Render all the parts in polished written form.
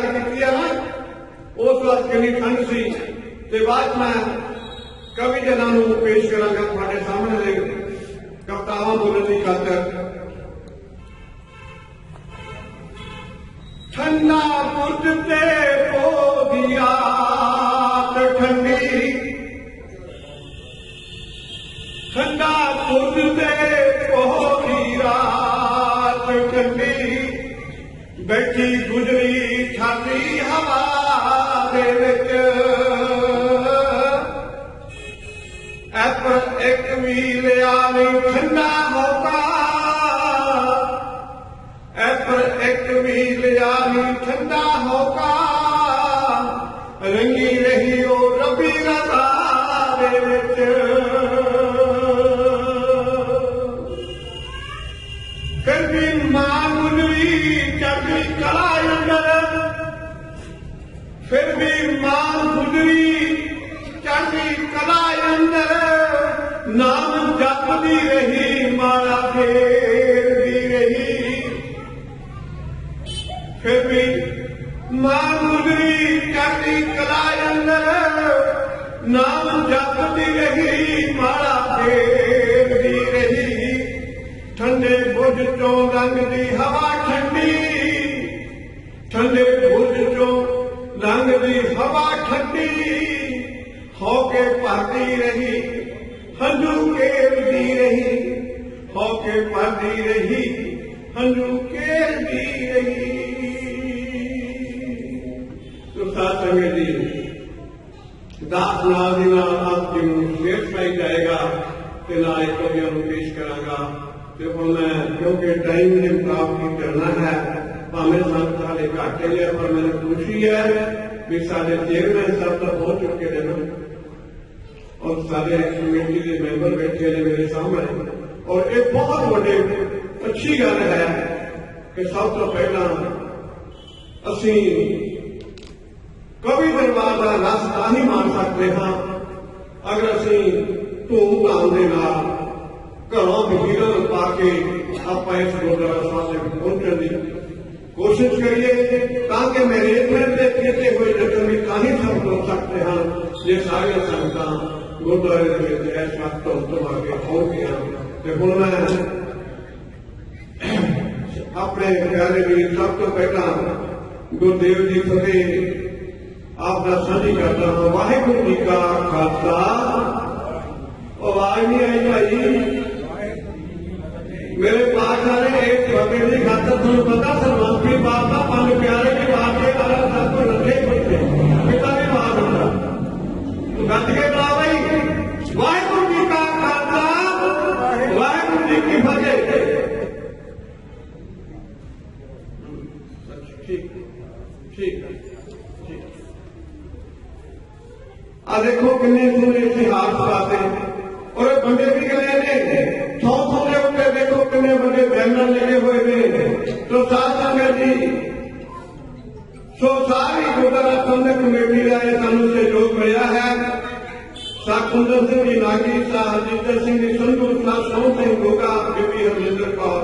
गल की है ना, उस वक्त कितनी ठंड सी। ते बाद मैं कवि जनां नूं पेश करांगा तुहाडे सामने कवितावां बोलण दी खातर। ठंडा बुर्ज ते पोदी रात ठंडी, ठंडा बुर्ज ते पोदी रात ठंडी, बैठी गुजरी छाती हवा दे विच, पर एक मील आनी ठंडा मौका, पर एक मील आनी ठंडा मौका, रंगी रही ओ रबी रज़ा दे विच। फिर भी मां गुजरी चढ़दी कला अंदर, फिर भी मां गुजरी चढ़दी कला अंदर, नाम जपदी रही माला फेरदी रही। फिर भी मां गुजरी चढ़दी कला अंदर, नाम जपदी रही माला फेरदी रही। ठंडे बुर्ज चों लंघदी हवा ठंडी, ठंडे बुर्ज चों लंघदी हवा ठंडी, होके भरदी रही हंझू घेरदी रही, होके भरदी रही हंझू घेरदी रही। तो साथ संगत जी, दास नाल दी नाल आप जी नूं शेर सुनाई जाएगा ते नाल एक कवियां नूं पेश करांगा। ते हुण मैं क्योंकि टाइम दे मुताबिक चलना है, भावें संगत हाले घट है, पर मैंने खुशी है भी साडे चेयरमैन साहब तो पहुंच चुके हैं और सारे कमेटी के मैंबर बैठे हैं मेरे सामने। और एक बहुत बड़ी अच्छी गल है कि सब तो पहला असी कवि दरबार का रस तां मार सकते हाँ अगर असी धूमधाम के नाल घरों वकील पा के आप इस गुरुद्वारा साहब तक पहुंचने की कोशिश करिए, ताकि मैनेजमेंट के किए हुए जतन भी ताही सफल हो सकते हैं जे सारी संगतां गुरुद्वारे इस वक्त तो आगे पहुंच गया। हुण मैं अपने प्यारे वीर सब तो पहला गुरुदेव जी फतेह आपका साझी करता हूं। वाहिगुरू जी का खालसा। आवाज नहीं आई भाई मेरे पास वाले एक फतेह की खातर तुम्हें पता सरवंती बाबा पंज प्यारे की बात के बारे सब को रखे पड़ते पिता की बात होता गत के बड़ा भाई। वाहिगुरू जी का खालसा, वाहिगुरू जी की फतेह। ठीक ठीक ठीक। आ देखो किन्ने सोने इतिहास बातें और बंदे भी गए ने सौ के उत्ते देखो किन्ने बड़े बैनर लगे हुए ने। तो साथ संगत जी सो सारी गुरुद्वारा प्रबंधक कमेटी का यह सानू सहयोग मिला है। साखुंदर सिंह जी नागी, शाह हरजिंदर सिंह जी संधू, शाह सोहन सिंह गोगा, बीबी हरजिंदर कौर।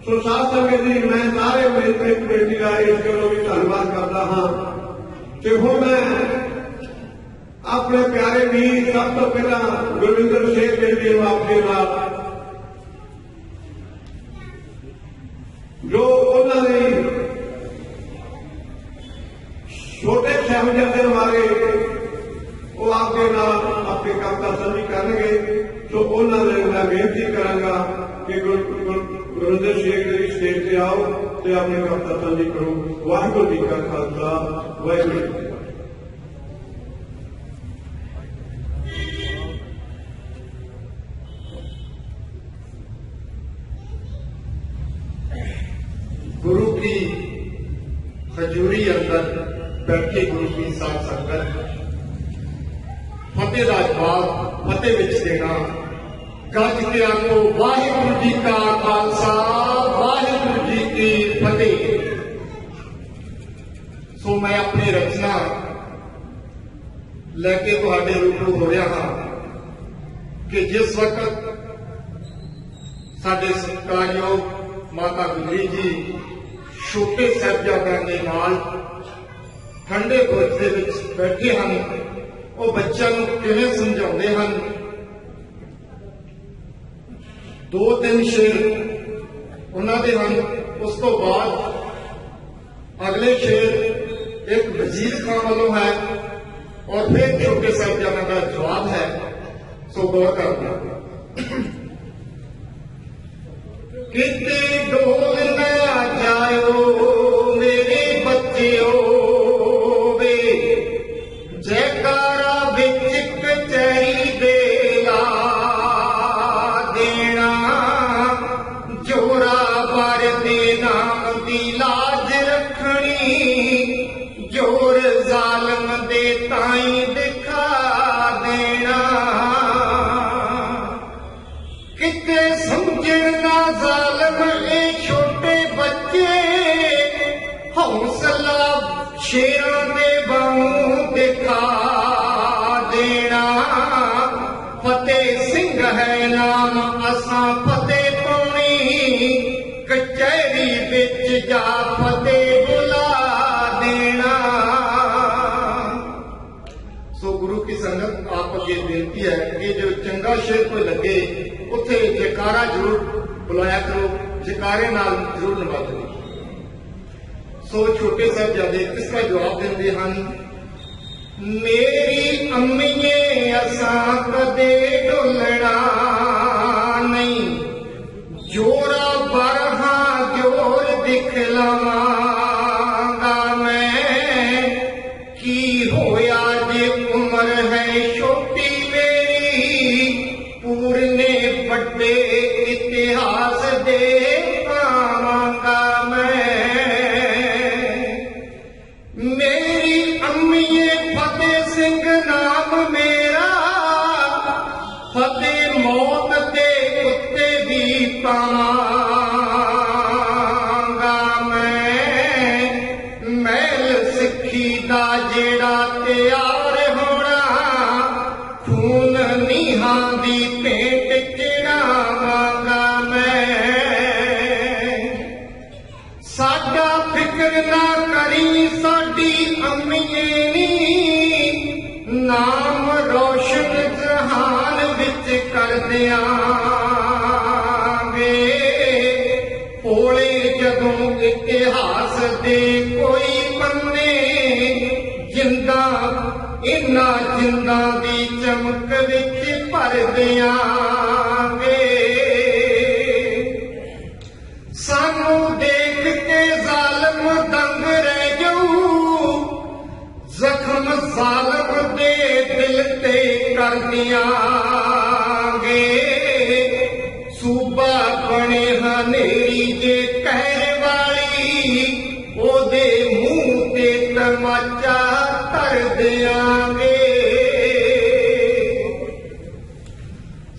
सो साथ संगत जी मैं सारे मैनेजमेंट कमेटी का इस गलों भी धन्यवाद करता हाँ। तो हुण मैं अपने प्यारे वीर सब तो पहला गुरविंदर शेख जी आपके नाल जो उन्होंने छोटे साहिबजादे हमारे वो आपके नाल अपनी कविता साझी करेंगे। तो उन्होंने मैं बेनती करांगा कि गुरविंदर शेख जी स्टेज से आओ तो अपनी कविता साझी करो। वाहिगुरू जी का खालसा, वाहिगुरू जी। गुरु की हजूरी अंदर बैठी गुरु की साथ संगत फतेह का जवाब फतेह विच देना। गज के आखो वाहिगुरू जी का खालसा, वाहिगुरू जी की फतेह। सो मैं अपनी रचना लेके तुहाडे रूबरू हो रहा हाँ कि जिस वक्त साडे सत्कारयोग माता गुजरी जी ਛੋਟੇ ਸਾਹਿਬਜ਼ਾਦਿਆਂ ਦੇ ਨਾਲ ਠੰਡੇ ਬੁਰਜ ਦੇ ਵਿੱਚ ਬੈਠੇ ਹਨ। ਉਹ ਬੱਚਿਆਂ ਨੂੰ ਕਿਵੇਂ ਸਮਝਾਉਂਦੇ ਹਨ। 2-3 ਸ਼ੇਰ ਉਹਨਾਂ ਦੇ ਹਨ। ਉਸ ਤੋਂ ਬਾਅਦ ਅਗਲੇ ਸ਼ੇਰ ਇੱਕ ਵਜ਼ੀਰ ਖਾਨ ਵੱਲੋਂ ਹੈ ਔਰ ਫਿਰ ਛੋਟੇ ਸਾਹਿਬਜ਼ਾਦਿਆਂ ਦਾ ਜਵਾਬ ਹੈ। ਸੋ ਗੌਰ ਕਰਨਾ। ਕਿਤੇ ਡੋਲ ਨਾ ਜਾਇਓ ਮੇਰੇ ਬੱਚਿਓ ਵੇ, ਜੈਕਾਰਾ ਵਿੱਚ ਕਚਹਿਰੀ ਦੇ ਲਾ ਦੇਣਾ, ਜੋਰਾ ਪਰ ਦੇ ਨਾਮ ਦੀ ਲਾਜ ਰੱਖਣੀ, ਜੋਰ ਜ਼ਾਲਮ ਦੇ ਤਾਈ ਦਿਖਾ ਦੇਣਾ। ਕਿਤੇ ਸਮਝਣ ਨਾ ਜ਼ਾਲਮ ਇਹ ਛੋਟੇ ਬੱਚੇ, ਹੌਸਲਾ ਸ਼ੇਰਾਂ ਦੇ ਵਾਂਗੂ ਦਿਖਾ ਦੇਣਾ। ਫਤਿਹ ਸਿੰਘ ਹੈ ਨਾਮ ਅਸਾਂ ਫਤਿਹ ਪਾਉਣੀ, ਕਚਹਿਰੀ ਵਿੱਚ ਜਾ ਫਤਿਹ ਬੁਲਾ ਦੇਣਾ। ਸੋ ਗੁਰੂ ਕੀ ਸੰਗਤ ਆਪ ਅੱਗੇ ਬੇਨਤੀ ਹੈ ਕਿ ਜੋ ਚੰਗਾ ਸ਼ੇਰ ਕੋਈ ਲੱਗੇ ਉੱਥੇ ਜੈਕਾਰਾ ਜ਼ਰੂਰ ਬੁਲਾਇਆ ਕਰੋ, ਜੈਕਾਰੇ ਨਾਲ ਜ਼ਰੂਰ ਨਵਾਜ਼ੋ। ਸੋ ਛੋਟੇ ਸਾਹਿਬਜ਼ਾਦੇ ਇਸ ਦਾ ਜਵਾਬ ਦਿੰਦੇ ਹਨ। ਮੇਰੀ ਅੰਮੀਏ ਅਸਾਂ ਕਦੇ ਢੋਲਣਾ ਨਹੀਂ, ਜੋਰਾ ਬਰਹਾ ਜੋਰ ਦਿਖਲਾਵਾਂਗਾ ਮੈਂ। ਕੀ ਹੋਇਆ ਜੇ ਉਮਰ ਹੈ ਛੋਟੀ ਮੇਰੀ, ਪੂਰਨੇ ਵੱਡੇ ਇਤਿਹਾਸ ਦੇ ਪਾਵਾਂਗਾ ਮੈਂ। ਮੇਰੀ ਅੰਮੀਏ ਫਤਿਹ ਸਿੰਘ ਨਾਮ ਮੇਰਾ, ਫਤਿਹ ਮੌਤ ਦੇ ਉੱਤੇ ਵੀ ਪਾਵਾਂਗਾ ਮੈਂ। ਮਹਿਲ ਸਿੱਖੀ ਦਾ ਜਿਹੜਾ ਤਿਆਰ ਹੋਣਾ, ਖੂਨ ਨੀਹਾਂ ਦੀ ਭੇਟ ਚੜਾਵਾਂਗਾ ਮੈਂ। ਸਾਡਾ ਫਿਕਰ ਨਾ ਕਰੀ ਸਾਡੀ ਅੰਮੀਏ ਨੀ, ਨਾਮ ਰੋਸ਼ਨ ਜਹਾਨ ਵਿੱਚ ਕਰ ਦਿਆਂਗੇ। ਭੋਲੇ ਜਦੋਂ ਇਤਿਹਾਸ ਦੇ ਕੋਈ ਪੰਨੇ, ਜਿੰਦਾ ਇਹਨਾਂ ਜਿੰਦਾਂ ਦੀ ਚਮਕ ਵਿੱਚ ਭਰ ਦਿਆਂਗੇ। ਸਾਨੂੰ ਦੇਖ ਕੇ ਜ਼ਾਲਮ ਦੰਗ ਰਹਿ ਜਾਊ, ਜ਼ਖਮ ਜ਼ਾਲਮ ਦੇ ਦਿਲ ਤੇ ਕਰ ਦਿਆਂਗੇ। ਸੂਬਾ ਬਣੇ ਹਨੇਰੀ ਜੇ ਕਹਿਰ ਵਾਲੀ, ਉਹਦੇ ਮੂੰਹ ਤੇ ਤਮਾਚਾ ਧਰ ਦਿਆਂਗੇ।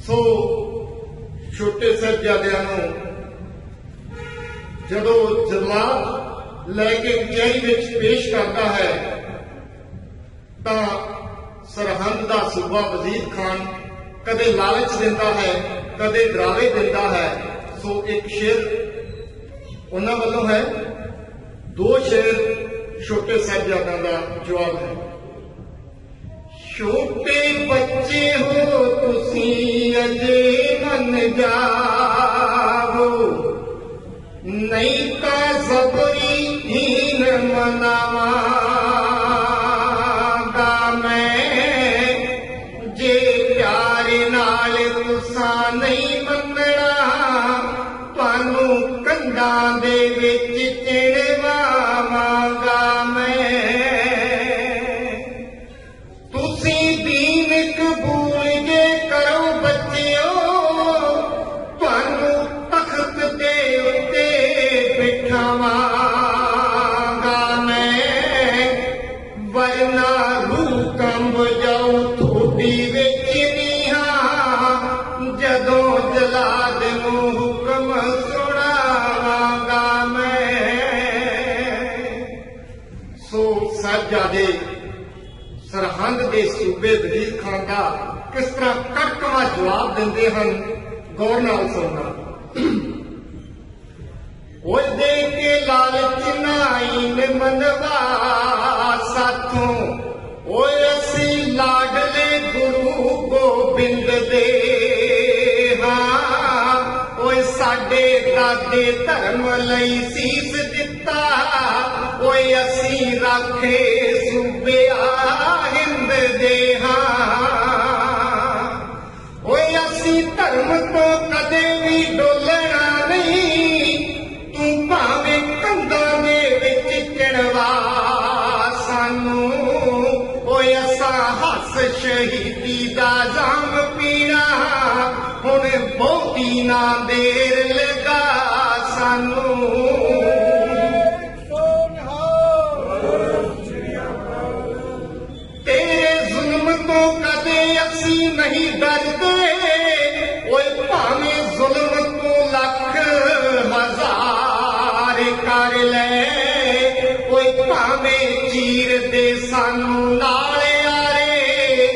ਸੋ ਛੋਟੇ ਸਾਹਿਬਜ਼ਾਦਿਆਂ ਨੂੰ ਜਦੋਂ ਜਲਾਦ ਲੈ ਕੇ ਕਚਹਿਰੀ ਵਿੱਚ ਪੇਸ਼ ਕਰਦਾ ਹੈ ਤਾਂ ਸਰਹੰਦ ਦਾ ਸੂਬਾ ਵਜ਼ੀਰ ਖਾਨ ਕਦੇ ਲਾਲਚ ਦਿੰਦਾ ਹੈ, ਕਦੇ ਡਰਾਵੇ ਦਿੰਦਾ ਹੈ। ਸੋ ਇੱਕ ਸ਼ੇਰ ਉਹਨਾਂ ਵੱਲੋਂ ਹੈ। 2 ਸ਼ੇਰ ਛੋਟੇ ਸਾਹਿਬਜ਼ਾਦਿਆਂ ਦਾ ਜਵਾਬ ਹੈ। ਛੋਟੇ ਬੱਚੇ ਹੋ ਤੁਸੀਂ ਅਜੇ ਮੰਨ ਜਾਵੋ, ਨਹੀਂ ਤਾਂ ਜ਼ਬਰੀ ਹੀਨ ਮਨਾਵਾਂਗਾ ਮੈਂ। ਜੇ ਪਿਆਰ ਨਾਲ ਤੁਸਾਂ ਨਹੀਂ ਮੰਨਣਾ, ਤੁਹਾਨੂੰ ਕੰਧਾਂ ਦੇ ਵਿੱਚ ਚਿਣਵਾਵਾਂਗਾ ਮੈਂ। ਤੁਸੀਂ ਦੀਨ ਕਬੂਲ ਜੇ ਕਰੋ ਬੱਚਿਓ, ਤੁਹਾਨੂੰ ਤਖਤ ਦੇ ਉੱਤੇ ਬਿਠਾਵਾਂਗਾ ਮੈਂ। ਵਰਨਾ ਰੂਹ ਕੰਬ ਜਾਊ ਤੁਹਾਡੀ ਵਿੱਚ ਨੀਹਾਂ, ਜਦੋਂ ਜਲਾਦ ਨੂੰ ਹੁਕਮ ਸੁਣਾਵਾਂਗਾ ਮੈਂ। ਸੋ ਸਾਹਿਬਜ਼ਾਦੇ ਸਰਹੰਦ ਦੇ ਸੂਬੇ ਵਜ਼ੀਰ ਖਾਨ ਦਾ ਕਿਸ ਤਰ੍ਹਾਂ ਕੜਕਵਾਂ ਜਵਾਬ ਦਿੰਦੇ ਹਨ, ਗੌਰ ਨਾਲ ਸੁਣਨਾ। ਉਹ ਦੇ ਕੇ ਲਾਲਚ नाइन मनवा साथों ओए असी लाडले गुरु गोबिंद दे हाँ ओए साडे दादे धर्म लई सीस दिता ओए असी राखे सूबिया हिंद दे हाँ ओए असी धर्म तो कदे भी डोलना नहीं तू भावे कंधा दे विच चिणवा सानू ओए असा हस शहीदी दा जाम पीना हुण बहुती ना देर लगा सानू तेरे जुल्म तो कदे असी नहीं डरते ओए भावे जुल्म को लख हजार कर ले ओए भावे चीर दे सानू नाले आरे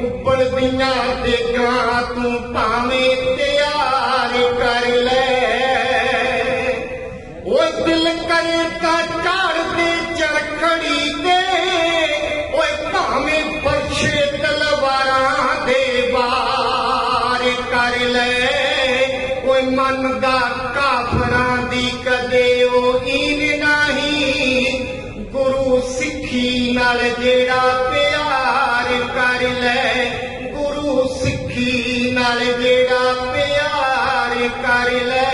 उबलदियां देगां तू भावे तैयार कर ले ओए दिल करे ता झाड़ दे चरखड़ी ते ओए भावे बरछे तलवारां दे वार कर ले ओए मन दा काफरां दी कदे ओ ईन नहीं गुरु सिੱਖੀ नाल जेड़ा प्यार कर ले गुरु सिੱਖੀ नाल जेड़ा प्यार कर ले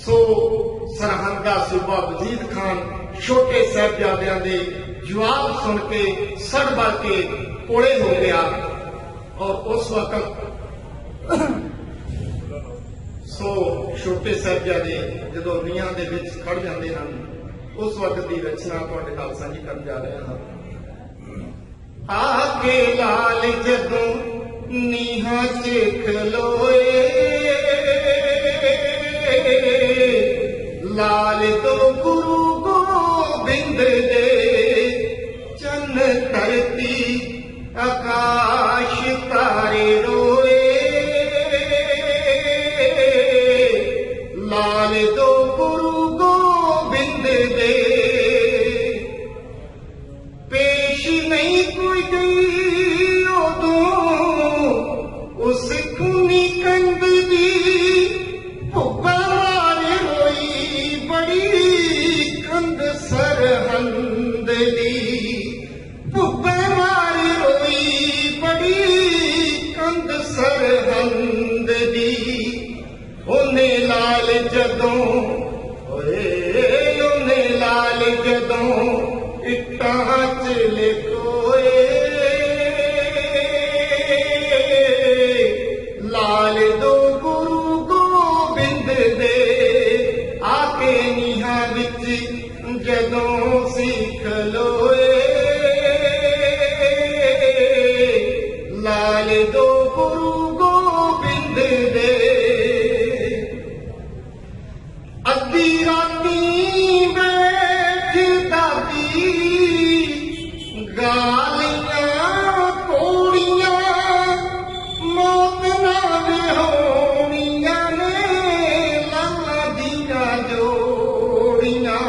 सो सरहद दा सूबा वजीद खान छोटे साहिबजादियां दे जवाब सुन के सड़ बढ़ के कोड़े हो गया और उस वक्त सो छोटे साहिबजादे जदों नीहां दे विच खड़ जांदे हन उस वक्त की रचना तुहाडे नाल साझी करन जा रहे हां आके लाल जदों नीहां च खलोए लाल तो गुरु गोबिंद दे चन्न धरती आकाश तारे रोए लाल तो गुरु गोबिंद दे पेश नहीं कोई गई उदों उस खूनी कंद दी भुब्बा मारे रोई बड़ी कंद सरहंद दी भुब्बा मारे रोई बड़ी कंद सरहंद दी ओने लाल जदों ओने लाल जदों इट्टां च लिखोए लाल दो गुरु गोबिंद दे आके नीहां विच जदों सीख लोए लाल दो गुरु गोबिंद दे अद्धी राती बैठ दादी गालियां कोड़ियां मौत नाल होणियां ने लाला दियां जोड़ियां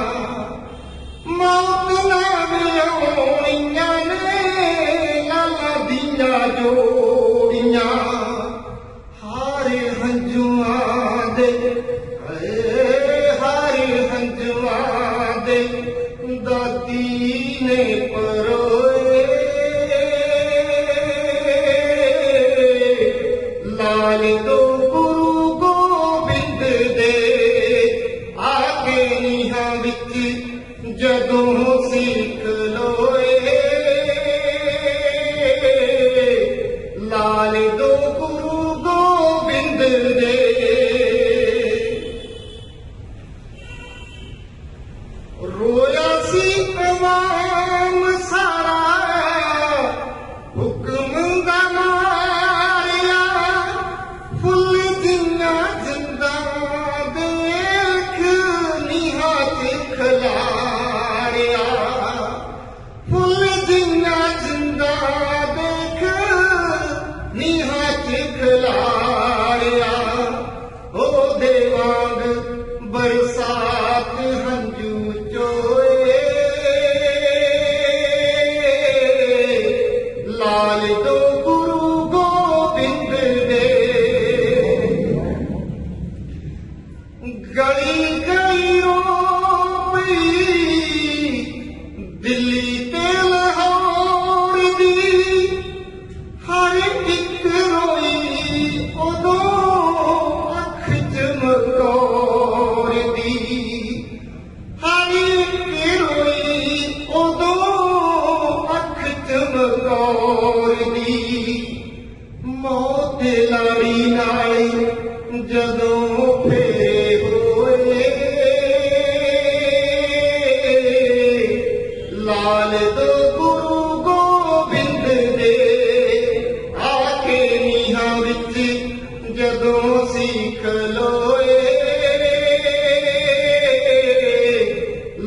मौत नाल होणियां ने लाला दियां जोड़ियां हारे हंजुआं दे हारे हंजुआं दे दादी ने परोए लाल दो गुरु गोबिंद दे आके नीहां विच जदों सीख लोए लाल दो गुरु गोबिंद दे रोया सी अवाम सारा हुक्म दा मारिया फुल जिन्ना जिंदा देख नीहां च खलारिया कौर दी मौत लाड़ी नाल जदों फेर होए लाल दो गुरु गोबिंद दे आके नीहां विच जदों सीख लोए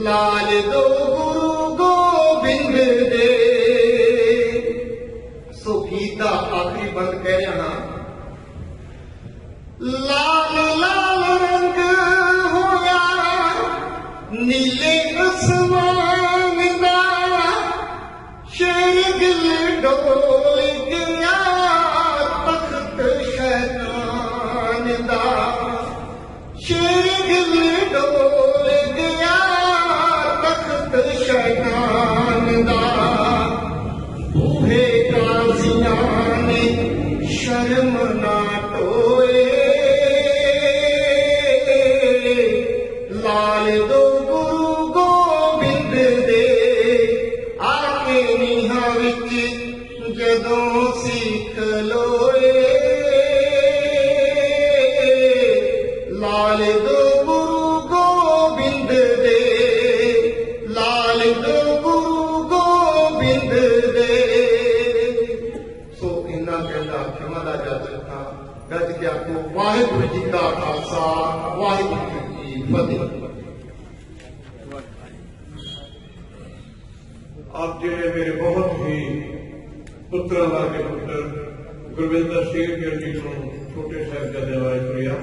लाल दो गुरु गोबिंद दे। सो गीत का आखिरी बंद कह रहा हां लाल लाल रंग होया नीले आसमान दा शेर दिल डोल गया तख्त शैतान दा शेर दिल डोल गया तख्त शैतान दा बूहे काजियां ने शर्म ना टोए लाल दो गुरु गोबिंद दे आके नीहां विच जदों सीख लोए लाल दो गुरु गोबिंद दे लाल दो गुरु गोबिंद दे। सो इन्ना कहता क्षमा दा जज गज के आपको वाहिगुरू जी का खालसा वाहिगुरू जी की फतेह। आप जेडे मेरे बहुत ही पुत्रों वर्गे पुत्र गुरविंदर सिंह गिल जी को छोटे साहिबजादे वाले सुनिया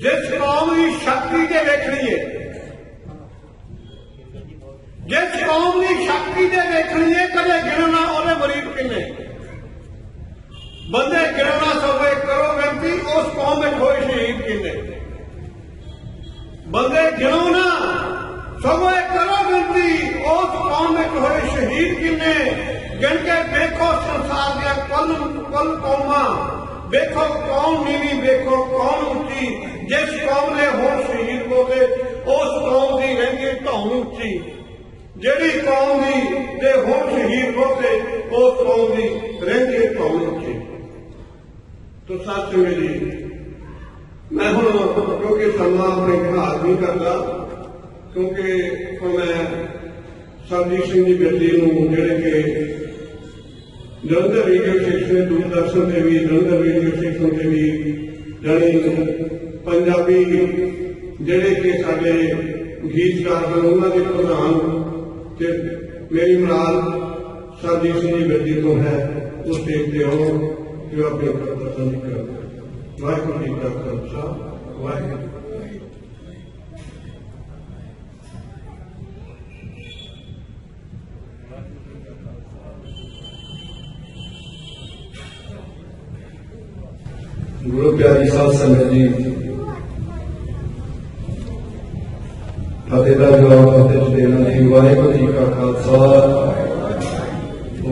जिस कौम की शक्ति के देखनी है जिस कौम की शक्ति के देखनी है कदे गिनना और मरीज किन्ने बंदे गिनना सवे करो गिनती उस कौम में होए शहीद किन्ने बंदे गिनो ना सवे करो गिनती उस कौम में होए शहीद किन्ने गिन के देखो संसार दिया कुल कौमां देखो कौन नीवी देखो कौन ऊंची जिस कौम ने हो शहीद होते उस कौम की रही धौन ऊंची जेड़ी कौम की हो शहीद होते उस कौम की रही धौन ऊंची। तो सच मेरी मैं हूं क्योंकि समा अपने इतिहास नहीं करता क्योंकि मैं सरजीत सिंह जी बिरली जेड़े कि जलंधर रेडियो स्टेशन दूरदर्शन से भी जलंधर रेडियो स्टेशन से भी जानी पंजाबी जेड़े कि साडे गीतकार हैं उन्होंने प्रधान ते मेरी मुराद सरजीत सिंह जी बिरली तो है उस स्टेज से आओ जो अपने प्रदर्शन कर वाहिगुरू जी का खालसा वाहिगुरू। गुरु प्यारी साध संगत जी फतेह दा जवाब फतेह देना जी वाहिगुरू जी का खालसा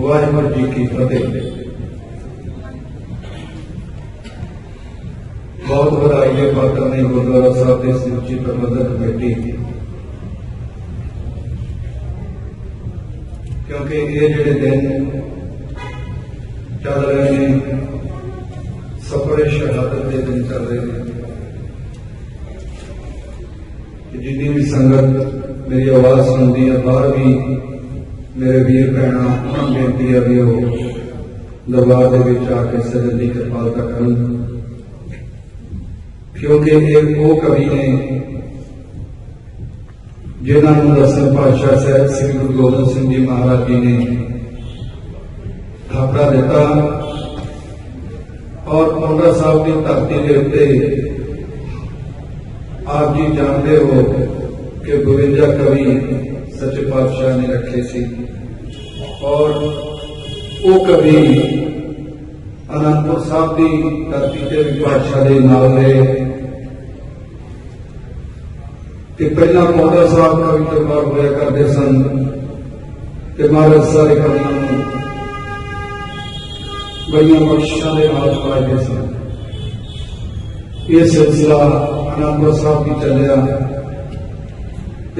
वाहिगुरू जी की फतेह। बहुत बधाई है पात्र ने गुरुद्वारा साहब की समੁੱਚੀ प्रबंधक कमेटी क्योंकि ये जेडे दिन चल रहे हैं सफरे शहादत के दिन चल रहे हैं जितनी भी संगत मेरी आवाज सुनती है बाहर भी मेरे वीर भैन बेनती है भी वो दरबार के आके सजन की कृपालता करन क्योंकि एक वो कवि ने जिन्होंने दसवें पातशाह साहब श्री गुरु गोबिंद सिंह जी महाराज जी ने थापड़ा दिता और पौंडा साहब की धरती के उत्ते आप जी जानते हो कि 52 कवि सच्चे पातशाह ने रखे सी और वो कवि आनंदपुर साहब की धरती से भी पातशाह के नाल रहे कि पहला पौंडा साहब कवि दरबार होया करते सन कि महाराज सारे कवियों बड़िया बख्शिशों के नाल पाते सन। यह सिलसिला आनंदपुर साहब की चलिया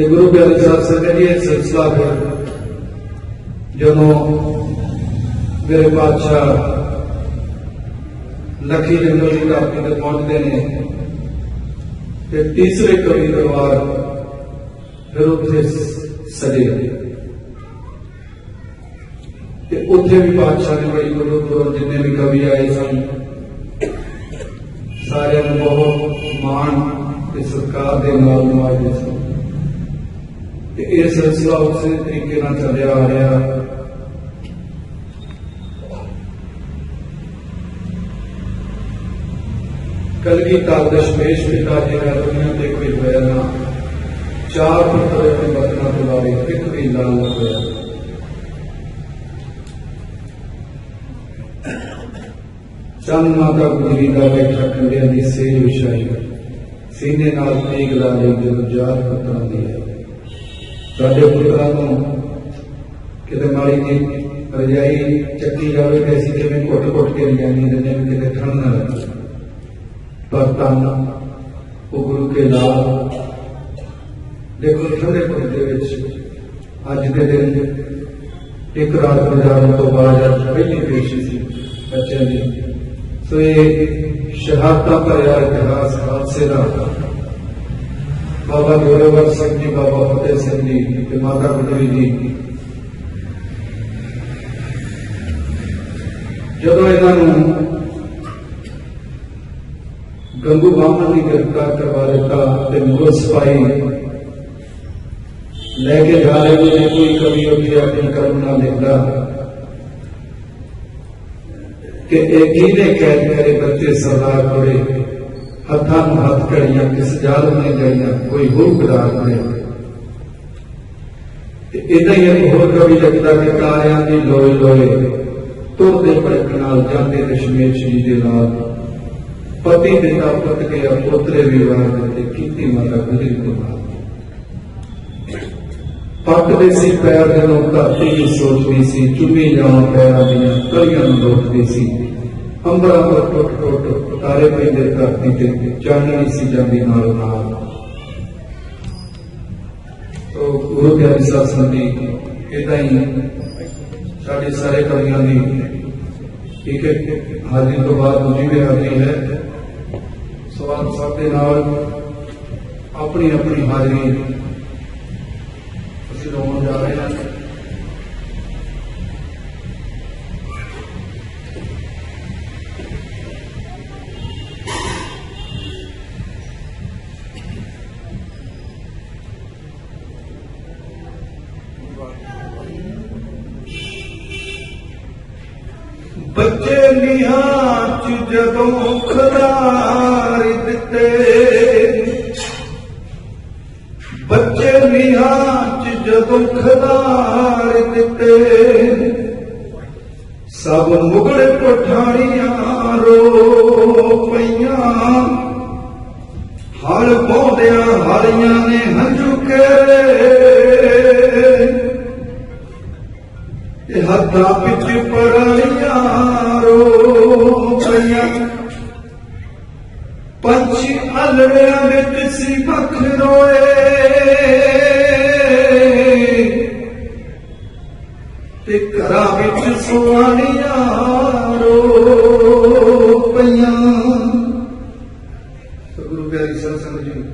गुरु प्यारे साहब संगत जी सिलसिला फिर जो मेरे बादशाह लखी जंगल की धरती ते पहुंचते हैं ते तीसरे कवि दरबार फिर उत्थे सजे ते उत्थे भी बादशाह ने बड़ी दूरों दूरों जिन्ने भी कवि आए सन सारे बहुत मान ते सत्कार दे नाल नवाजे सन ते यह सिलसिला उसी तरीके नाल चलिया आ रहा। कलगीधर दशमेश पिता जी का दुनिया से कोई होया ना, 4 पुत्र अपने बतना तो लावे एक भी लाल न होया। चंद माता गुजरी का बैठा कंडिया की सेज विछाई, सीने नाल तेग ला ली जब 4 पुत्रां दी है। साडे पुत्रां नूं किते माड़ी जी रजाई चक्की जावे ते असीं किवें घुट-घुट के रजाई दिंदे ने किते ठंड ना लगे, पर तन वो गुरु के लाल। देखो ठंडे पुरजे अज के दिन एक रात गुजारन तो बाद अज पहली पेशी सी बच्चों की। सो ये शहादत भरिया इतिहास हादसे का बाबा जोरावर सिंह जी, बाबा फतेह सिंह जी, माता गुजरी जी जदों इन्हों गंगू बामन की गिरफ्तार करवा दिता, मुगल सिपाही लैके जा रहे थे। कोई कवि उठे अपनी कलम ना लिखता कि ने कैद करे बच्चे सरदार कोरे, हथा हथ कड़ियां किस जालम ने जड़ियां कोई हुकदार ने। इदा ही एक होर कवि लिखता कि तारियां दी लोए लोए तुरदे भड़क नाल जाते दशमेश जी दे नाल, पति पिता पुत गया पोतरे विवाह की माता गुजरी को नाल। पकते सी पैर दिनों धरती की सोचती सी, चुमी जावा पैरों दियां कलियां लोटती सी। अंबरां पर टुट टुट तारे पैंदे धरती ते चाननी सी जांदी नाल नाल। तो गुरु प्यारी साध संगत जी इदा ही साडे सारे कवियां दी ठीक है हाजिरी तो बाद दूजी भी हाजिरी है। सवाल सब के नाल अपनी अपनी हाजिरी असीं लाउण जा रहे हैं। बच्चे नीहां च जदों खदारी दिते, बच्चे नीहां च जदों खदारी दिते, सब मुगड़ पठाणियां रो पईयां, हल पौंदियां हालियां ने हंझू केरे, हथा पिच परालियां रो पईयां, पंछी अलड़ियां विच सी बख रोए, ते घरां विच सुआणियां रो पईयां। गुरु प्यारी साध संगत जी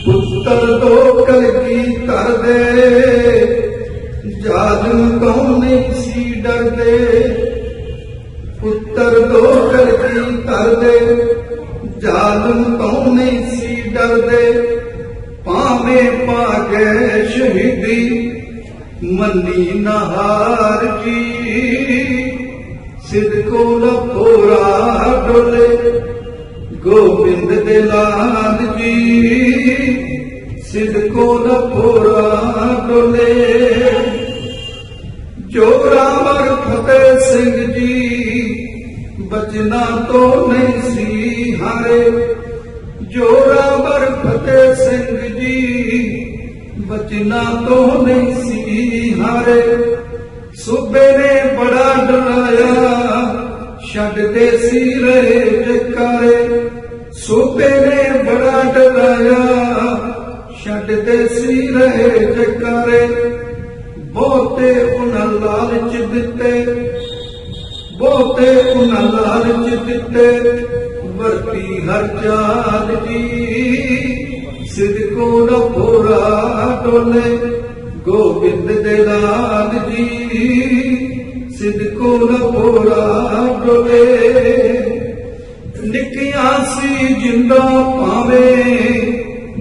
पुत्र दो कलगीधर दे, जालिम तो नहीं सी डरदे, पुत्र दो कलगीधर दे, जालिम तो नहीं सी डरदे, भावें पा गए शहीदी मन्नी नहार जी, सिदको लफोरा डोले गोबिंद दे लाल जी, सिदको लफोरा डोले, जोरावर फतेह सिंह जी बचना तो नहीं सी हारे, जोरावर फतेह सिंह जी बचना तो नहीं सी हारे, सूबे ने बड़ा डराया छड्डदे सी रहे जकारे, ਸੂਬੇ ਨੇ ਬੜਾ ਡਰਾਇਆ ਛੱਡਦੇ ਸੀ ਰਹੇ ਜਕਾਰੇ ਬਹੁਤੇ ਉਹਨਾਂ ਲਾਲਚ ਦਿੱਤੇ ਬਹੁਤੇ ਉਹਨਾਂ ਲਾਲਚ ਦਿੱਤੇ ਵਰਤੀ ਹਰ ਚਾਲ ਜੀ ਸਿਦਕੋ ਨਾ ਭੋਰਾ ਡੋਲੇ ਗੋਬਿੰਦ ਦੇ ਲਾਲ ਜੀ ਸਿਦਕੋ ਨਾ ਭੋਰਾ ਡੋਲੇ ਨਿੱਕੀਆਂ ਸੀ ਜਿੰਦਾ ਭਾਵੇਂ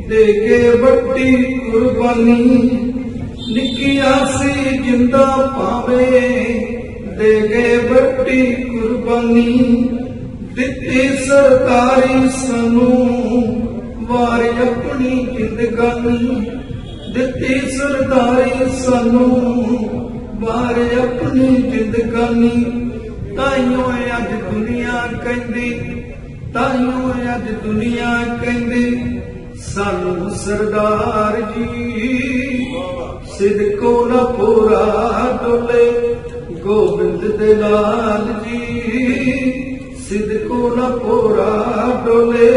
ਦੇ ਕੇ ਵੱਡੀ ਕੁਰਬਾਨੀ ਨਿੱਕੀਆਂ ਸੀ ਜਿੰਦਾ ਭਾਵੇਂ ਦੇ ਕੇ ਵੱਡੀ ਕੁਰਬਾਨੀ ਦਿੱਤੀ ਸਰਕਾਰੀ ਸਾਨੂੰ ਵਾਰ ਆਪਣੀ ਜ਼ਿੰਦਗਾਨੀ ਦਿੱਤੀ ਸਰਦਾਰੀ ਸਾਨੂੰ ਵਾਰ ਆਪਣੀ ਜ਼ਿੰਦਗਾਨੀ ਤਾਈਓ ਅੱਜ ਦੁਨੀਆ ਕਹਿੰਦੀ ਤਾਈਓ ਅੱਜ ਦੁਨੀਆ ਕਹਿੰਦੀ ਸਾਨੂੰ ਸਰਦਾਰ ਜੀ ਸਿਦਕੋ ਨਾ ਪੂਰਾ ਡੋਲੇ ਗੋਬਿੰਦ ਦੇ ਲਾਲ ਜੀ ਸਿਦਕੋ ਨਾ ਪੂਰਾ ਡੋਲੇ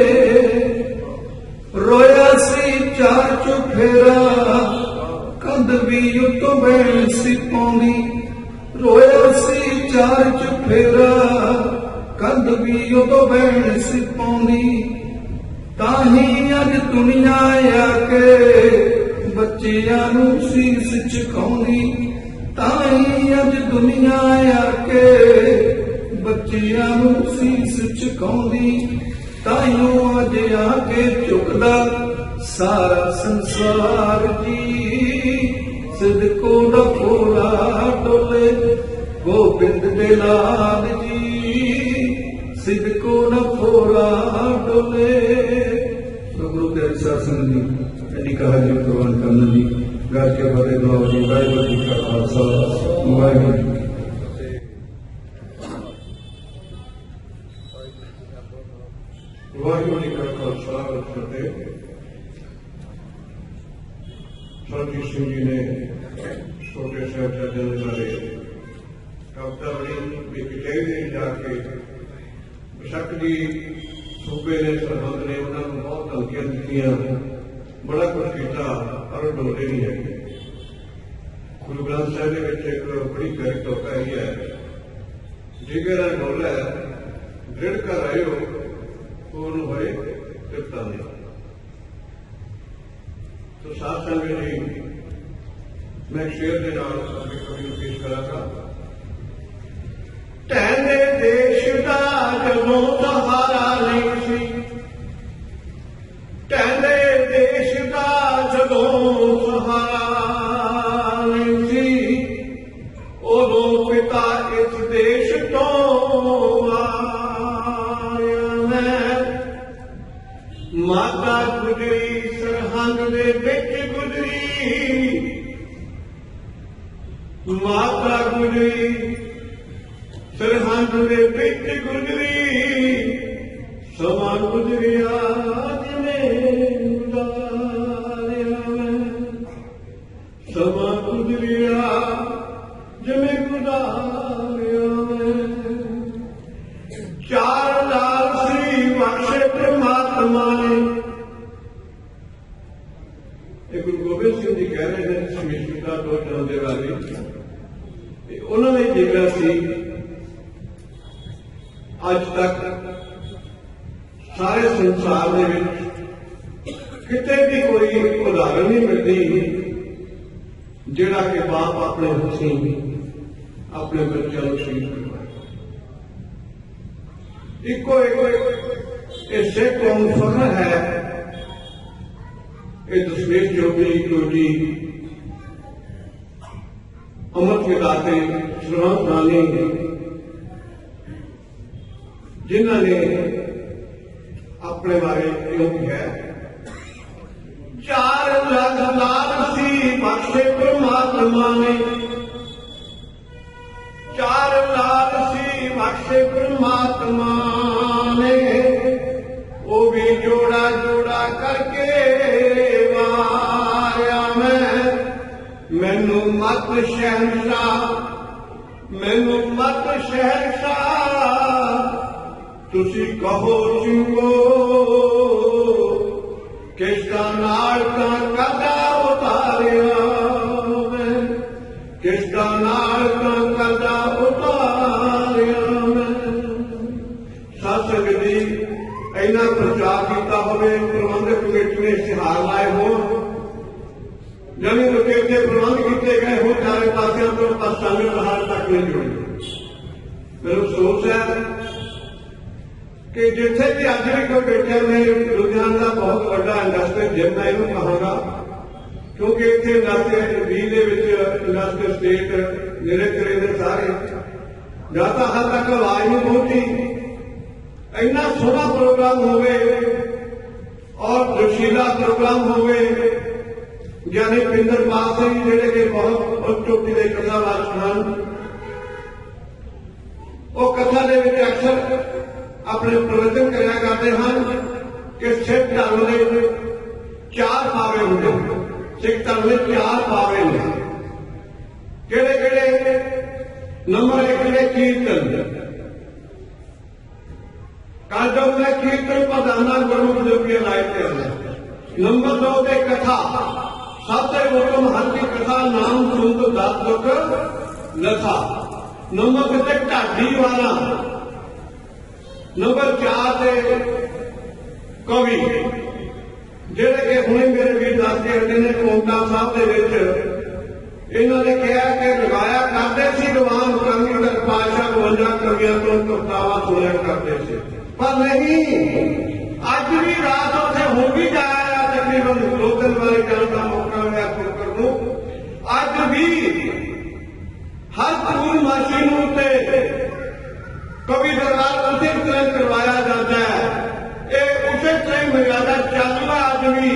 ਰੋਇਆ ਸੀ ਚਾਰ ਚੁਫੇਰਾ ਕੰਧ ਵੀ ਉਤੋਂ ਬੈਣ ਸੀ ਪਾਉਂਦੀ ਰੋਇਆ ਸੀ ਚਾਰ ਚੁਫੇਰਾ ਕੰਧ ਵੀ ਉਤੋਂ ਬੈਣ ਸੀ ਪਾਉਂਦੀ ਤਾਹੀਂ ਅੱਜ ਦੁਨੀਆ ਆ ਕੇ ਬੱਚਿਆਂ ਨੂੰ ਸੀਸ ਝੁਕਾਉਂਦੀ ਤਾਹੀਂ ਅੱਜ ਦੁਨੀਆ ਆ ਕੇ ਬੱਚਿਆਂ ਨੂੰ ਸੀਸ ਝੁਕਾਉਂਦੀ ਤਾਈਓ ਅੱਜ ਆ ਕੇ ਝੁਕਦਾ ਸਾਰਾ ਸੰਸਾਰ ਜੀ ਸਿਦਕੋ ਨਾ ਭੋਰਾ ਡੋਲੇ ਗੋਬਿੰਦ ਦੇ ਲਾਲ ਜੀ ਸਿਦਕੋ ਨਾ ਭੋਰਾ ਡੋਲੇ ਗੁਰੂ ਤੇਰੇ ਸਾਸਨ ਜੀ ਐਡੀ ਕਹਾ ਜੀ ਪ੍ਰਵਾਨ ਕਰਨਾ ਜੀ ਗੱਜ ਕੇ ਬੜੇ ਦੁਆ ਜੀ ਵਾਹਿਗੁਰੂ ਜੀ ਕਾ ਖਾਲਸਾ ਵਾਹਿਗੁਰੂ ਜੀ ਵਾਹਿਗੁਰੂ ਜੀ ਕਾ ਖਾਲਸਾ ਫਤਿਹ। ਸਰਜੀਤ ਸਿੰਘ ਜੀ ਨੇ ਛੋਟੇ ਸਾਹਿਬਜ਼ਾਦਿਆਂ ਦੇ ਬਾਰੇ ਕਵਿਤਾ ਬੜੀ ਇੱਕ ਚਾਹੀਦੇ ਜਾ ਕੇ ਬੇਸ਼ੱਕ ਦੀ ਸੂਬੇ ਨੇ ਸਰਹੰਦ ਨੇ ਉਹਨਾਂ ਨੂੰ ਬਹੁਤ ਧਮਕੀਆਂ ਦਿੱਤੀਆਂ ਬੜਾ ਕੁਝ ਕੀਤਾ ਪਰ ਡੋਲੇ ਨਹੀਂ ਹੈਗੇ। ਗੁਰੂ ਗ੍ਰੰਥ ਸਾਹਿਬ ਦੇ ਵਿੱਚ ਇੱਕ ਬੜੀ ਪਿਆਰੀ ਤੁਕ ਹੈਗੀ ਹੈ ਜਿਗਰ ਡੋਲਾ ਦ੍ਰਿੜ ਕਰ ਆਇਓ पूर्ण होए कृपा में। तो साथ संगत जी मैं शेर के नाम अपनी कवि पेश करांगा। टहले देश का जदों सहारा नहीं सी टहले देश का जदों सहारा नहीं सी उदों पिता इस देश तो माता गुजरी सरहंद दे विच गुजरी माता गुजरी सरहंद दे विच गुजरी समा गुजरिया जिवें गुजारिया समा गुजरिया जिवें गुजारिया चार लाल श्री बख्शे परमात्मा ने गुरु गोबिंद सिंह जी कह रहे हैं समीक्षा दो चलते वाले उन्होंने जिक्र सी अज तक सारे संसार में किते भी कोई उदाहरण नहीं मिलती जिहड़ा कि बाप अपने हथीं अपने बच्चों को शहीद करवाए। इको एक सिख कौम फख्र है ये दशमेश चौधरी टोटी अमृत के दाते सुरंग रानी जिन्होंने अपने बारे यूं है 4 लाख लाल सी बख्शे परमात्मा ने 4 लाख सी बख्शे परमात्मा ने वो भी जोड़ा जोड़ा करके वाया मैनू मत शहनशाह मैनू मत शहनशाह तुसी कहो चुको किसका नाल का कदा उतारिया मैं, किसका नाल का कदा उतारिया मैं। शासक जी इन्ना प्रचार किया होवे, प्रबंधक कमेटी ने इश्तिहार लाए हो, जमीन उकेते प्रबंध किए गए हो, चारे पासियों तो संगत हाल तक नहीं जुड़ी। मेरे अफसोस है कि जिथे भी अज भी कोई बैठे मैं लुधियाना का बहुत बड़ा इंडस्ट्रियल जिम मैं इन्हों कहूँगा, क्योंकि इतने इंडस्ट्रियल बी इंडस्ट्रियल स्टेट मेरे करीब सारे जाता हाल तक आवाज नहीं पहुंची। इन्ना सोहना प्रोग्राम होवे और जोशीला प्रोग्राम होवे, ज्ञानी पिंदरपाल सिंह जिहड़े कि बहुत चोटी के कथावाचक हैं, वो कथा दे विच अक्सर अपने प्रवचन कराया करते हैं कि सिख धर्म के 4 पावे होंगे, सिख धर्म में 4 पावे ने, किहड़े किहड़े? नंबर 1 ने कीर्तन, काजल में कीर्तन प्रधाना गुरमुख जोगिया लाए थे। नंबर 2 पे कथा, सबसे उत्तम हर की कथा नाम सुन तो दस दुख लथा। नंबर 3 ढाडी वाला। नंबर 4 से कवि जिहड़े कि हुणे मेरे वीर दस के हटे ने कोंटा साहब दे विच इन्होंने कहा कि लगाया करते सी दीवान कलगीधर पातशाह 52 कवियां तो कवितावां सुनिया करते थे, पर नहीं अज भी रात उत्थे हो भी जाया तकरीबन 2-3 वाले जाने का मौका मिला फुकर नूं। अज भी हर पूर्णमासी नूं ते कवि दरबार उसी तरह करवाया जाता है, ये उसी तरह मर्यादा चलता अज भी।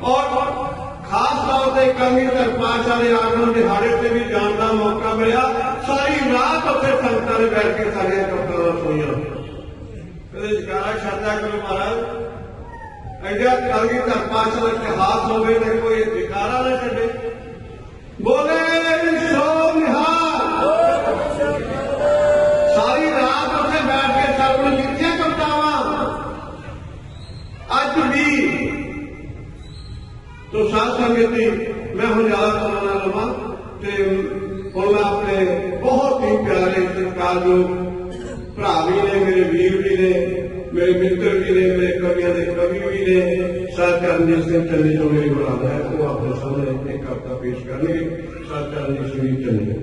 और खास तौर पर कलगीधर पातशाह के आगमन दिहाड़े से भी जाने का मौका मिला। सारी रात उत्थे संगतां ने बैठ के सारियां कवितावां सुनियां। जयकारा छाता करो महाराज, ऐसा कलगीधर पातशाह का इतिहास होवे तो कोई जयकारा ना छे। बोले सो निहाल। सारी रात उत्थे बैठ के सारे लिखियां कवितावां अज भी। तो साध संगत जी मैं हुण ज्यादा समा ना लवां ते हुण मैं अपने बहुत ही प्यारे सत्कारयोग भरा भी ने, मेरे वीर भी ने, मेरे मित्र भी ने, मेरे कवियों के कवि भी ने, सर चरणजीत सिंह चन्नी जो मेरी बुलादा है वो अपने सामने एक कविता पेश करेंगे। सर चरणजीत सिंह चन्नी।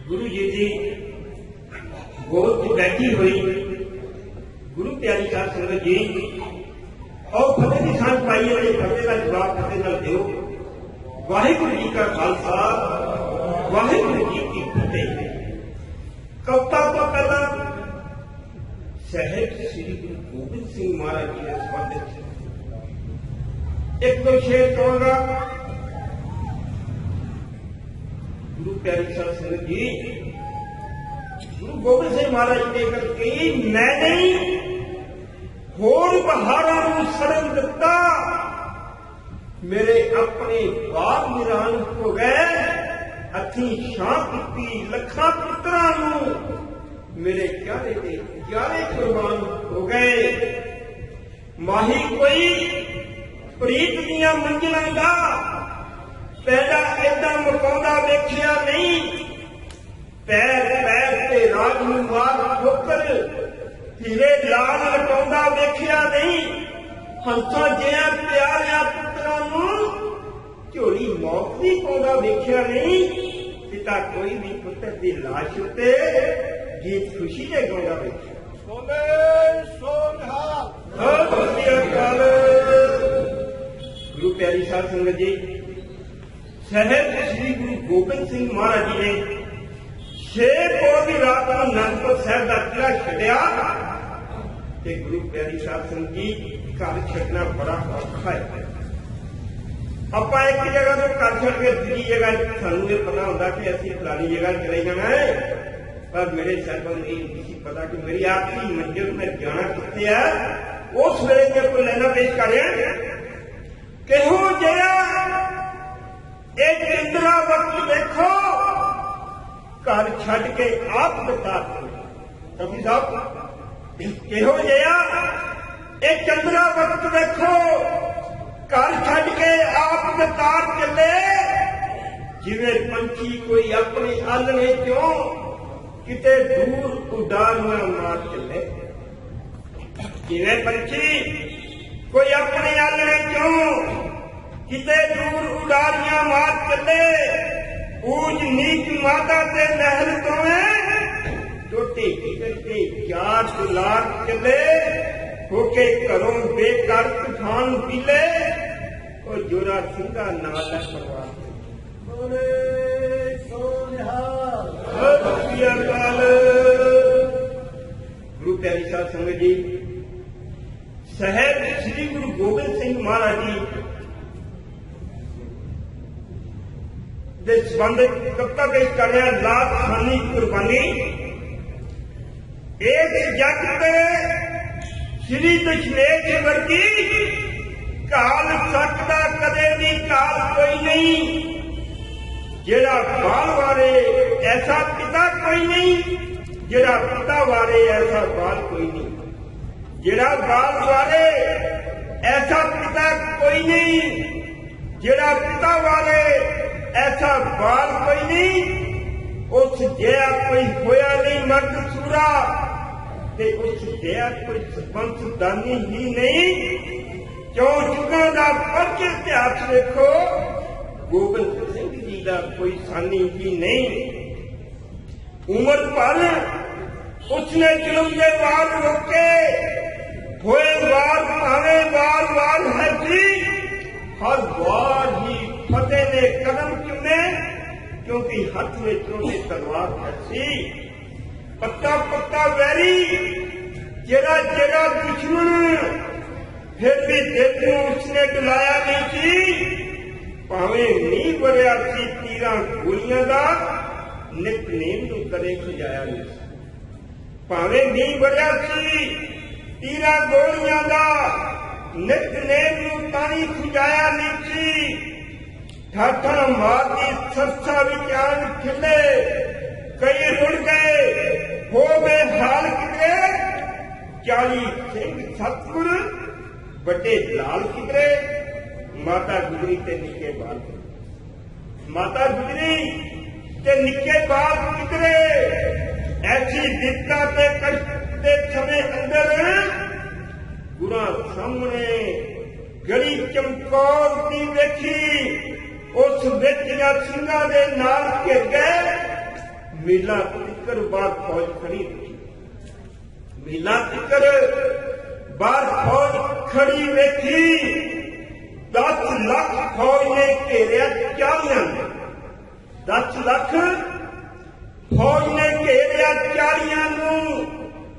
गुरु जी की गोद की बैठी हुई गुरु प्यारी साध संगत जी, और फतेह की सांझ पाई है, फतेह का जवाब फतेह नाल दिओ। वाहिगुरु जी का खालसा, वाहिगुरु जी की फतेह। कविता तो पहला साहिब श्री गुरु गोबिंद सिंह महाराज जी के संबंधित एक दो शेर कहूंगा। गुरु प्यारी साध संगत जी, गुरु गोबिंद सिंह महाराज जी ने करके मैं नहीं होर बहारां नूं सड़न दिता, मेरे अपने बाग वीरान हो गए, अखी छां कीती लखां पुत्रां नूं, मेरे क्यारे ते क्यारे कुर्बान हो गए। माही कोई प्रीत दियां मंजिलां दा पैदा ऐदा मुकाउंदा वेखिया नहीं, पैर पैर ते राज नूं मार ठोकर हीरे लाल लटाउंदा वेखिया नहीं, हंसां जिहां प्यारियां पुत्रां नूं झोली मौत दी पाउंदा वेखिया नहीं, पिता कोई भी पुत्र दी लाश उत्ते गीत खुशी दे गाउंदा वेखिया। बोले सो निहाल। गुरु प्यारी साध संगत जी, साहिब श्री गुरु गोबिंद सिंह महाराज जी ने 6 पौष की रात को अनंदपुर साहिब का किला छड्डिया ते गुरु प्यारी साध संगत जी घर छड्डना बड़ा औखा है। ਆਪਾਂ एक जगह तो घर छड़ के दूसरी जगह सानू ये पता होता कि असं फलानी जगह चले जाना है, पर मेरे साहिबान ने नहीं पता कि मेरी आखिरी मंजिल में जाना कितने है। उस वेले मैं कोई लेना पेश कर रहा किहो जिहा एक ਵਕਤ ਵੇਖੋ ਘਰ ਛੱਡ ਕੇ ਆਪ ਬਤਾ ਕਵੀ ਸਾਹਿਬ ਕਿਹੋ ਜਿਹਾ ਇਹ ਚੰਦਰਾ ਵਕਤ ਵੇਖੋ ਘਰ ਛੱਡ ਕੇ ਆਪ ਬਤਾਰ ਚੱਲੇ ਜਿਵੇਂ ਪੰਛੀ ਕੋਈ ਆਪਣੇ ਆਲਣੇ ਚੋਂ ਕਿਤੇ ਦੂਰ ਉਡਾਰੀਆਂ ਮਾਰ ਚੱਲੇ ਜਿਵੇਂ ਪੰਛੀ ਕੋਈ ਆਪਣੇ ਆਲਣੇ ਚੋਂ ਕਿਤੇ ਦੂਰ ਉਡਾਰੀਆਂ ਮਾਰ ਚੱਲੇ ਊਜ ਨੀਚ ਮਾਤਾ ਤੇ ਲਹਿਰ ਤੋਂ ਟੋਟੇ ਕਰਕੇ ਚਾਰ ਦੁਲਾਰ ਚੱਲੇ ਹੋ ਕੇ ਘਰੋਂ ਬੇਕਾਰ ਤੂਫਾਨ ਪੀਲੇ ਉਹ ਜੋਰਾ ਸਿੰਘਾ ਨਾਲ ਹੈ ਪਰਵਾਹ ਬੋਲੇ ਸੋ ਨਿਹਾਲ ਸਤਿ ਸ੍ਰੀ ਅਕਾਲ। ਗੁਰੂ ਪਿਆਰੀ ਸਾਧ ਸੰਗਤ ਜੀ ਸਾਹਿਬ ਸ੍ਰੀ ਗੁਰੂ ਗੋਬਿੰਦ ਸਿੰਘ ਮਹਾਰਾਜ ਜੀ ਦੇ ਸੰਬੰਧ ਕਵਿਤਾ ਪੇਸ਼ ਕਰ ਰਿਹਾ ਲਾਖ ਖਾਨੀ ਕੁਰਬਾਨੀ ਇਸ ਜੱਗ ਤੇ ਸ੍ਰੀ ਦਸ਼ਮੇਸ਼ ਵਰਗੀ ਕਾਲ ਸਕਦਾ ਕਦੇ ਵੀ ਕਾਲ ਕੋਈ ਨਹੀਂ ਜਿਹੜਾ ਬਾਲ ਵਾਰੇ ਐਸਾ ਪਿਤਾ ਕੋਈ ਨਹੀਂ ਜਿਹੜਾ ਪਿਤਾ ਵਾਰੇ ਐਸਾ ਬਾਲ ਕੋਈ ਨਹੀਂ ਜਿਹੜਾ ਬਾਲ ਵਾਰੇ ਐਸਾ ਪਿਤਾ ਕੋਈ ਨਹੀਂ ਜਿਹੜਾ ਪਿਤਾ ਵਾਰੇ ਐਸਾ ਬਾਲ ਕੋਈ ਨਹੀਂ ਉਸ ਜਿਹਾ ਕੋਈ ਹੋਇਆ ਨਹੀਂ ਮਰਦ ਸੂਰਾ ਤੇ ਉਸ ਜਿਹਾ ਕੋਈ ਸਰਪੰਚ ਦਾਨੀ ਹੀ ਨਹੀਂ ਕਿਉਂ ਯੁੱਗਾਂ ਦਾ ਫਰਕ ਇਤਿਹਾਸ ਵੇਖੋ ਗੋਬਿੰਦ ਸਿੰਘ ਜੀ ਦਾ ਕੋਈ ਸਾਨੀ ਹੀ ਨਹੀਂ ਉਮਰ ਭਰ ਉਸਨੇ ਜ਼ੁਲਮ ਦੇ ਵਾਰ ਰੋਕੇ ਹੋਏ ਵਾਰ ਭਾਵੇਂ ਵਾਰ ਹੈ ਜੀ ਹਰ ਵਾਰ ਹੀ ਫਤਿਹ ਨੇ ਕਦਮ ਚੁੰਮੇ ਕਿਉਂਕਿ ਹੱਥ ਵਿੱਚ ਉਹਦੀ ਤਲਵਾਰ ਸੀ ਪੱਕਾ ਵੈਰੀ ਜਿਹੜਾ ਦੁਸ਼ਮਣ ਫਿਰ ਵੀ ਦਿਲ ਨੂੰ ਉਸਨੇ ਡੁਲਾਇਆ ਨਹੀਂ ਸੀ ਭਾਵੇਂ ਨਹੀਂ ਵਰਿਆ ਸੀ ਤੀਰਾਂ ਗੋਲੀਆਂ ਦਾ ਨਿਤਨੇਮ ਨੂੰ ਕਦੇ ਖੁਜਾਇਆ ਨਹੀਂ ਭਾਵੇਂ ਨਹੀਂ ਵਰਿਆ ਸੀ ਤੀਰਾਂ ਗੋਲੀਆਂ ਦਾ ਨਿਤਨੇਮ ਨੂੰ ਤਾਂ ਨਹੀਂ ਖੁਜਾਇਆ ਨਹੀਂ ਸੀ ਠਾਠਾ ਮਾਰਦੀ ਸਰਸਾ ਵਿਚਾਰ ਖਿਲੇ ਕਈ ਰੁੜ ਗਏ ਹੋ ਗਏ ਹਾਲ ਕਿਤੇ 40 ਸਿੰਘ ਸਤਿਗੁਰ ਵੱਡੇ ਲਾਲ ਕਿਤੇ ਮਾਤਾ ਗੁਜਰੀ ਤੇ ਨਿੱਕੇ ਬਾਲ ਮਾਤਾ ਗੁਜਰੀ ਤੇ ਨਿੱਕੇ ਬਾਲ ਕਿਤੇ ਐਸੀ ਦਿੱਤਾ ਤੇ ਕਸ਼ਟ ਦੇ ਸਮੇਂ ਅੰਦਰ ਗੁਰਾਂ ਸਾਹਮਣੇ ਗਲੀ ਚਮਕੌਰ ਦੀ ਵੇਖੀ ਉਸ ਵਿੱਚ ਜਾਂ ਸਿੰਘਾਂ ਦੇ ਨਾਲ ਘਿਰ ਗਏ ਮੇਲਾ ਤਿੱਕਰ ਬਾਹਰ ਫੌਜ ਖੜੀ ਰਹੀ ਮੇਲਾ ਤਿੱਕਰ ਬਾਹਰ ਫੌਜ ਖੜੀ ਵੇਖੀ 10 ਲੱਖ ਫੌਜ ਨੇ ਘੇਰਿਆ 40 ਨੂੰ 10 ਲੱਖ ਫੌਜ ਨੇ ਘੇਰਿਆ 40 ਨੂੰ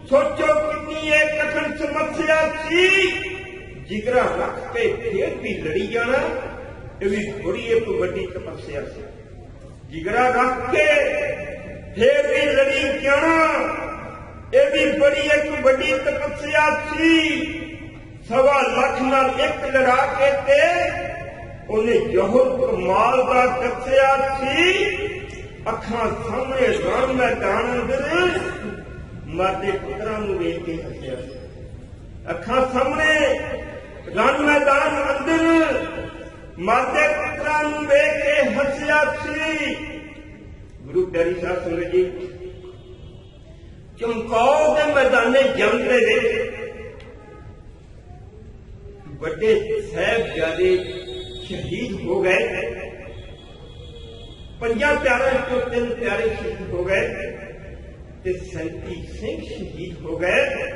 ਸੋਚੋ ਕਿੰਨੀ ਇਹ ਕਠਿਨ ਸਮੱਸਿਆ ਸੀ ਜਿਗਰਾ ਰੱਖ ਕੇ ਫੇਰ ਵੀ ਲੜੀ ਜਾਣਾ ਇਹ ਵੀ ਬੜੀ ਇੱਕ ਵੱਡੀ ਤਪੱਸਿਆ ਸੀ ਜਿਗਰਾ ਰੱਖ ਕੇ ਫੇਰ ਵੀ ਲੜੀ ਜਾਣਾ ਇਹ ਵੀ ਬੜੀ ਇੱਕ ਵੱਡੀ ਤਪੱਸਿਆ ਸੀ 1.25 ਲੱਖ ਨਾਲ ਇੱਕ ਲੜਾ ਕੇ ਤੇ ਉਹਨੇ ਜੋਹਰ ਕਮਾਲ ਦਾ ਦੱਸਿਆ ਸੀ ਅੱਖਾਂ ਸਾਹਮਣੇ ਰਣ ਮੈਦਾਨ ਅੰਦਰ ਮਰਦੇ ਪੁੱਤਰਾਂ ਨੂੰ ਵੇਖ ਕੇ ਹੱਸਿਆ ਅੱਖਾਂ ਸਾਹਮਣੇ ਰਣ ਮੈਦਾਨ ਅੰਦਰ ਮਰਦੇ ਪੁੱਤਰਾਂ ਨੂੰ ਵੇਖ ਕੇ ਹੱਸਿਆ ਸੀ ਗੁਰੂ ਪਿਆਰੀ ਸਾਧ ਸੰਗਤ ਜੀ ਚਮਕੌਰ ਦੇ ਮੈਦਾਨੇ ਜੰਗ ਦੇ ਵਿੱਚ ਵੱਡੇ ਸਾਹਿਬਜ਼ਾਦੇ ਸ਼ਹੀਦ ਹੋ ਗਏ 5 ਪਿਆਰਿਆਂ ਚੋਂ 3 ਪਿਆਰੇ ਸ਼ਹੀਦ ਹੋ ਗਏ ਤੇ 37 ਸਿੰਘ ਸ਼ਹੀਦ ਹੋ ਗਏ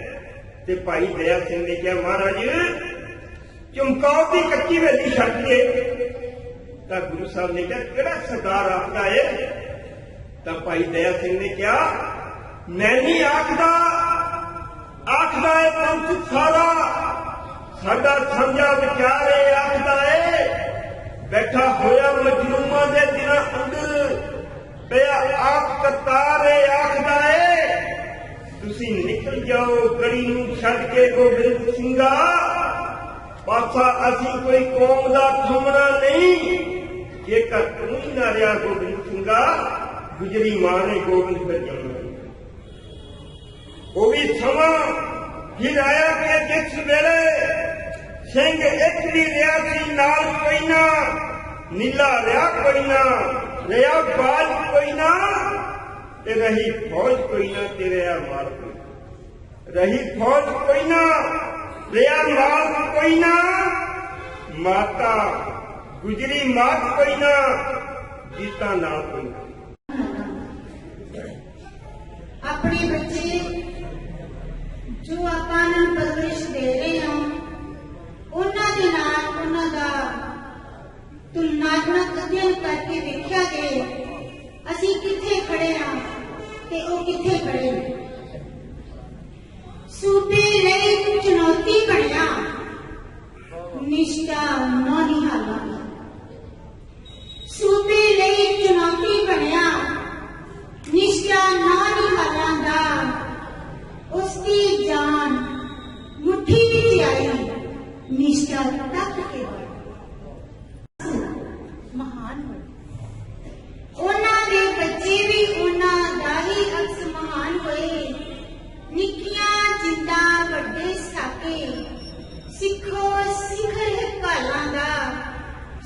ਤੇ ਭਾਈ ਦਇਆ ਸਿੰਘ ਨੇ ਕਿਹਾ ਮਹਾਰਾਜ ਚਮਕੌਰ ਦੀ ਕੱਚੀ ਵੇਲੀ ਛੱਡ ਕੇ ਤਾਂ ਗੁਰੂ ਸਾਹਿਬ ਨੇ ਕਿਹਾ ਕਿਹੜਾ ਸਰਦਾਰ ਆਖਦਾ ਏ ਤਾਂ ਭਾਈ ਦਇਆ ਸਿੰਘ ਨੇ ਕਿਹਾ ਮੈਂ ਨਹੀਂ ਆਖਦਾ ਏ ਪੰਥ ਸਾਰਾ ਸਾਡਾ ਸਮਝਾ ਵਿਚਾਰੇ ਆਖਦਾ ਏ ਬੈਠਾ ਹੋਇਆ ਮਜਲੂਮਾਂ ਦੇ ਦਿਨਾਂ ਅੰਦਰ ਪਿਆ ਆਪ ਕਰਤਾਰੇ ਆਖਦਾ ਏ ਤੁਸੀਂ ਨਿਕਲ ਜਾਓ ਗੜੀ ਨੂੰ ਛੱਡ ਕੇ ਗੋਬਿੰਦ ਸਿੰਘਾ ਪਾਸਾ ਅਸੀਂ ਕੋਈ ਕੌਮ ਦਾ ਥੰਮਣਾ ਨਹੀਂ ਜੇਕਰ ਤੂੰ ਹੀ ਨਾ ਰਿਹਾ ਗੋਬਿੰਦ ਸਿੰਘਾ, ਗੁਜਰੀ ਮਾਂ ਨੇ ਗੋਬਿੰਦ ਫਿਰ ਜਨਮ ਦਿੱਤਾ। ਉਹ ਵੀ ਸਮਾਂ ਫਿਰ ਆਇਆ ਕਿ ਜਿਸ ਵੇਲੇ ਸਿੰਘ ਇੱਕ ਵੀ ਰਿਹਾ ਸੀ ਨਾਲ ਕੋਈ ਨਾ, ਨੀਲਾ ਰਿਹਾ ਕੋਈ ਨਾ, ਰਿਹਾ ਬਾਜ ਕੋਈ ਨਾ, ਤੇ ਰਹੀ ਫੌਜ ਕੋਈ ਨਾ, ਤੇ ਰਿਹਾ ਮਾਲ ਕੋਈ ਨਾ। ਰਹੀ ਫੌਜ ਕੋਈ ਨਾ, ਰਿਹਾ ਮਾਲ ਕੋਈ ਨਾ, ਮਾਤਾ ਗੁਜਰੀ ਮਾਤ ਕੋਈ ਨਾ, ਜੀਤਾ ਨਾ ਕੋਈ ਨਾ। ਆਪਣੇ ਬੱਚੇ ਜੋ ਆਪਾਂ ਨੂੰ ਪਰਵਰਿਸ਼ ਦੇ ਰਹੇ ਹਾਂ, ਉਹਨਾਂ ਦੇ ਨਾਲ ਉਹਨਾਂ ਦਾ ਤੁਲਨਾਤਮਕ ਅਧਿਐਨ ਕਰਕੇ ਵੇਖਿਆ ਕਿ ਅਸੀਂ ਕਿੱਥੇ ਖੜੇ ਹਾਂ ਤੇ ਉਹ ਕਿੱਥੇ ਖੜੇ ਨੇ। ਸੂਬੇ ਲਈ ਚੁਣੌਤੀ ਬਣਿਆ ਨਿਸ਼ਠਾ ਨੌਨਿਹਾਲਾਂ ਦਾ। ਸੂਬੇ ਲਈ ਚੁਣੌਤੀ ਬਣਿਆ ਨਿਸ਼ਠਾ ਨੌਨਿਹਾਲਾਂ ਦਾ। ਉਸਦੀ ਜਾਨ ਮੁੱਠੀ ਵਿੱਚ ਆਈ ਨਿਸ਼ਠਾ ਤੱਕ ਕੇ ਮਹਾਨ ਹੋਏ। ਉਹਨਾਂ ਦੇ ਬੱਚੇ ਵੀ ਉਹਨਾਂ ਦਾ ਹੀ ਅਕਸ ਮਹਾਨ ਹੋਏ। ਨਿੱਕੀਆਂ ਜਿੰਦਾਂ ਵੱਡੇ ਸਾਕੇ, ਸਿੱਖੋ ਸਿਖਰ ਕਾਲਾਂ ਦਾ।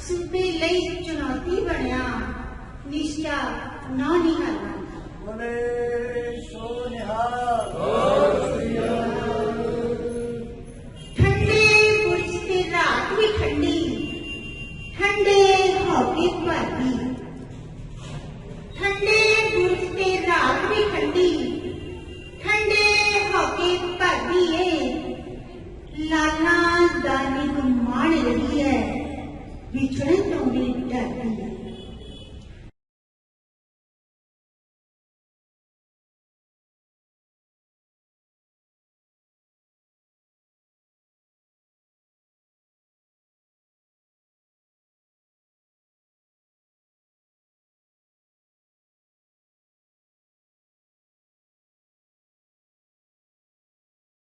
ਸੂਬੇ ਲਈ ਚੁਣੌਤੀ ਬਣਿਆ ਨਿਸ਼ਠਾ ਨੌਨਿਹਾਲਾਂ ਦਾ। ਬੋਲੇ ਸੋ ਨਿਹਾਲ।